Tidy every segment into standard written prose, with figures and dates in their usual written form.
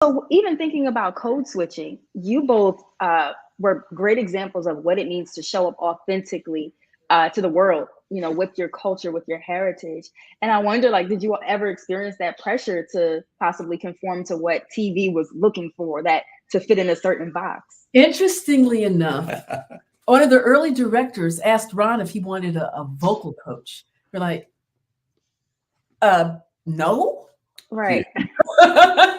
So even thinking about code switching, you both were great examples of what it means to show up authentically to the world, you know, with your culture, with your heritage. And I wonder, like, did you ever experience that pressure to possibly conform to what TV was looking for, that to fit in a certain box? Interestingly enough, one of the early directors asked Ron if he wanted a vocal coach. We're like, no, Right.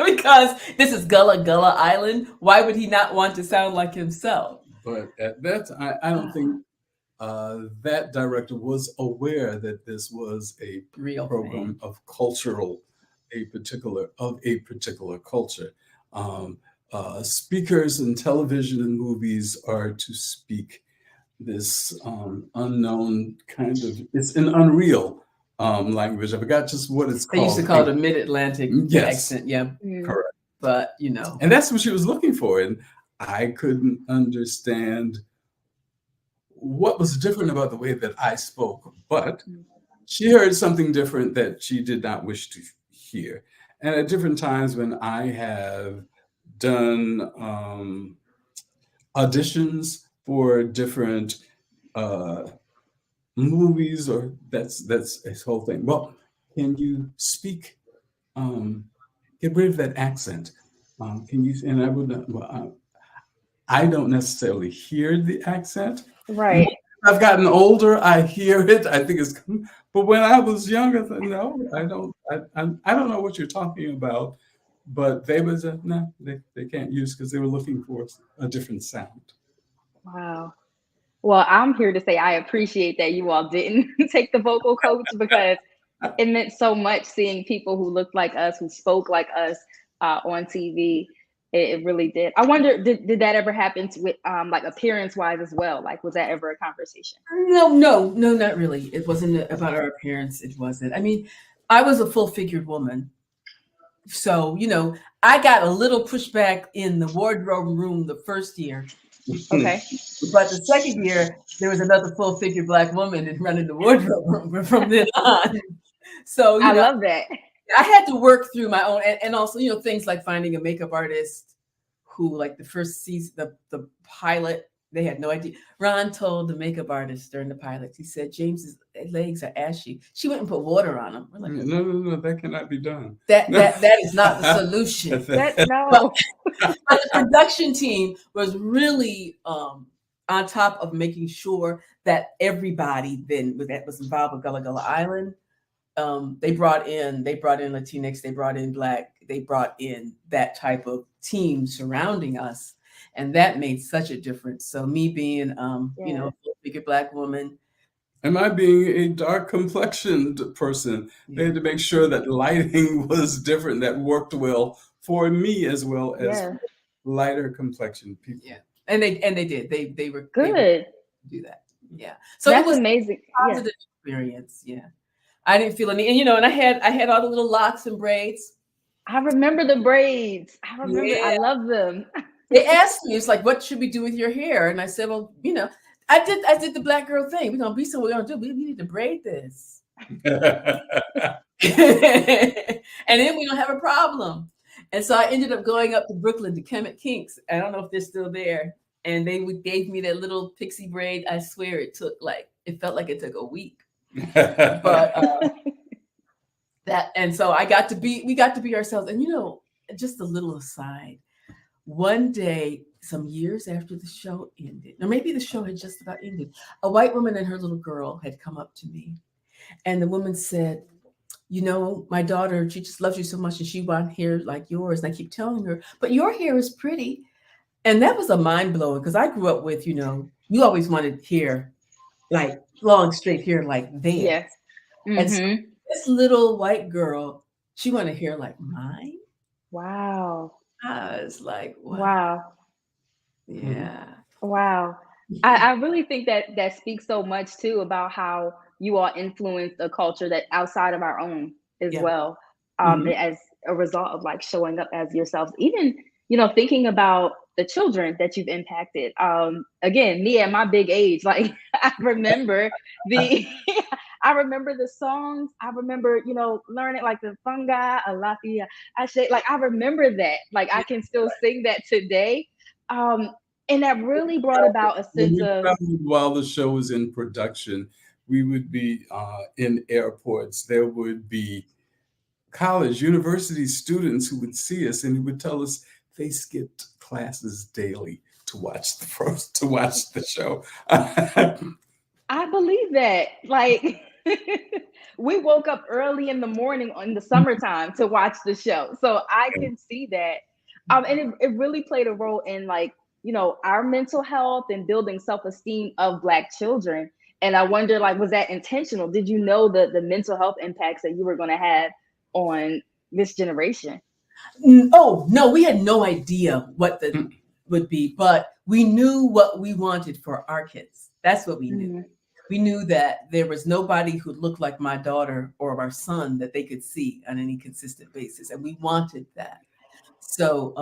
because this is Gullah Island. Why would he not want to sound like himself? But at that time, I don't think that director was aware that this was a Real program thing. of cultural, a particular culture. Um, Speakers in television and movies are to speak this unknown kind of, it's an unreal language. I forgot just what it's They used to called. call it a mid-Atlantic Yes, accent, yeah. Mm. correct. But you know, And that's what she was looking for. And I couldn't understand what was different about the way that I spoke, but she heard something different that she did not wish to hear. And at different times when I have done auditions for different uh, movies, or that's his whole thing. Well, can you speak? Get rid of that accent. Can you? And I would not. Well, I don't necessarily hear the accent. Right. I've gotten older. I hear it. I think it's. But when I was younger, I thought, no, I don't. I don't know what you're talking about. But they was no, they can't use, because they were looking for a different sound. Wow. Well, I'm here to say I appreciate that you all didn't take the vocal coach, because it meant so much seeing people who looked like us, who spoke like us on TV. It really did. I wonder, did that ever happen with like appearance wise as well? Like, was that ever a conversation? no, not really. It wasn't about our appearance. It wasn't. I mean, I was a full-figured woman, so you know, I got a little pushback in the wardrobe room the first year, Okay. but the second year there was another full-figured black woman and running the wardrobe room from then on. So you I know, love that. I had to work through my own, and also, you know, things like finding a makeup artist who, like the first season, the pilot, they had no idea. Ron told the makeup artist during the pilot, he said, James's legs are ashy. She went and put water on them. We're like, No, no, no, that cannot be done. that is not the solution. That But, no. but the production team was really on top of making sure that everybody then that was involved with Gullah Island, they brought in Latinx, they brought in Black, they brought in that type of team surrounding us, and that made such a difference. So me being, you know, Yeah. a full figure Black woman, Am I being a dark complexioned person? They yeah, had to make sure that lighting was different, that worked well for me as well as Yeah. for lighter complexioned yeah, people. and they did, they were Good. do that, yeah. So it That's was amazing. a Yeah. positive experience, yeah. I didn't feel any, and you know, and I had all the little locks and braids. I remember the braids. I remember. I Yeah. love them. They asked me, it's like, what should we do with your hair? And I said, well, you know, I did the Black girl thing. We're gonna be somewhere, we're gonna do. We need to braid this. And then we don't have a problem. And so I ended up going up to Brooklyn to Kemet Kinks. I don't know if they're still there. And gave me that little pixie braid. I swear it felt like it took a week. But and so we got to be ourselves. And you know, just a little aside, one day, some years after the show ended, or maybe the show had just about ended, a white woman and her little girl had come up to me. And the woman said, you know, my daughter, she just loves you so much and she wants hair like yours. And I keep telling her, but your hair is pretty. And that was a mind blowing, because I grew up with, you know, you always wanted hair, like long, straight hair like theirs. Yes. And so Mm-hmm. this little white girl, she wanted hair like mine. Wow. I was like, wow, Wow. yeah. Wow. I really think that that speaks so much too about how you all influence a culture that outside of our own as Yeah. well, Mhm. as a result of like showing up as yourselves. Even, you know, thinking about the children that you've impacted. Again, me at my big age, like I remember the I remember the songs. I remember, learning like the fungi, alafia, I like I remember that. Like I can still sing that today. Um, and that really brought about a When sense we of traveled while the show was in production, we would be in airports. There would be college, university students who would see us and who would tell us they skipped classes daily to watch the show. I believe that. Like we woke up early in the morning in the summertime to watch the show. So I can see that. And it really played a role in like, our mental health and building self-esteem of Black children. And I wonder, like, was that intentional? Did you know the mental health impacts that you were going to have on this generation? Oh no, we had no idea what the would be, but we knew what we wanted for our kids. That's what we knew. Mm-hmm. We knew that there was nobody who looked like my daughter or our son that they could see on any consistent basis, and we wanted that. So,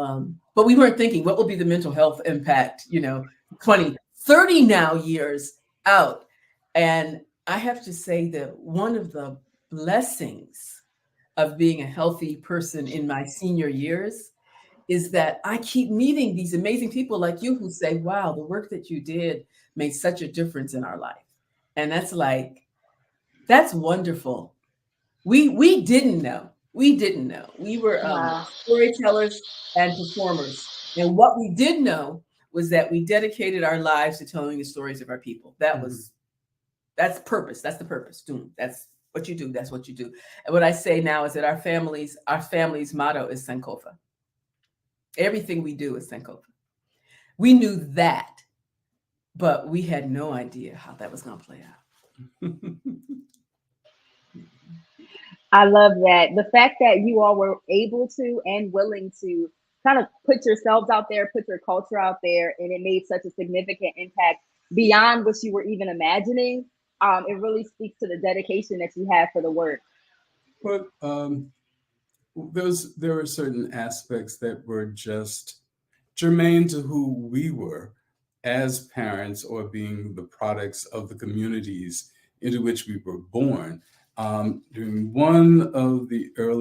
but we weren't thinking what will be the mental health impact, 20, 30 now years out. And I have to say that one of the blessings of being a healthy person in my senior years is that I keep meeting these amazing people like you who say, wow, the work that you did made such a difference in our life. And that's wonderful. We didn't know. We didn't know. We were Wow. storytellers and performers. And what we did know was that we dedicated our lives to telling the stories of our people. That's purpose. That's the purpose. That's what you do. That's what you do. And what I say now is that our family's motto is Sankofa. Everything we do is Sankofa. We knew that, but we had no idea how that was going to play out. I love that. The fact that you all were able to and willing to kind of put yourselves out there, put your culture out there, and it made such a significant impact beyond what you were even imagining. It really speaks to the dedication that you have for the work. But there were certain aspects that were just germane to who we were as parents or being the products of the communities into which we were born. During one of the early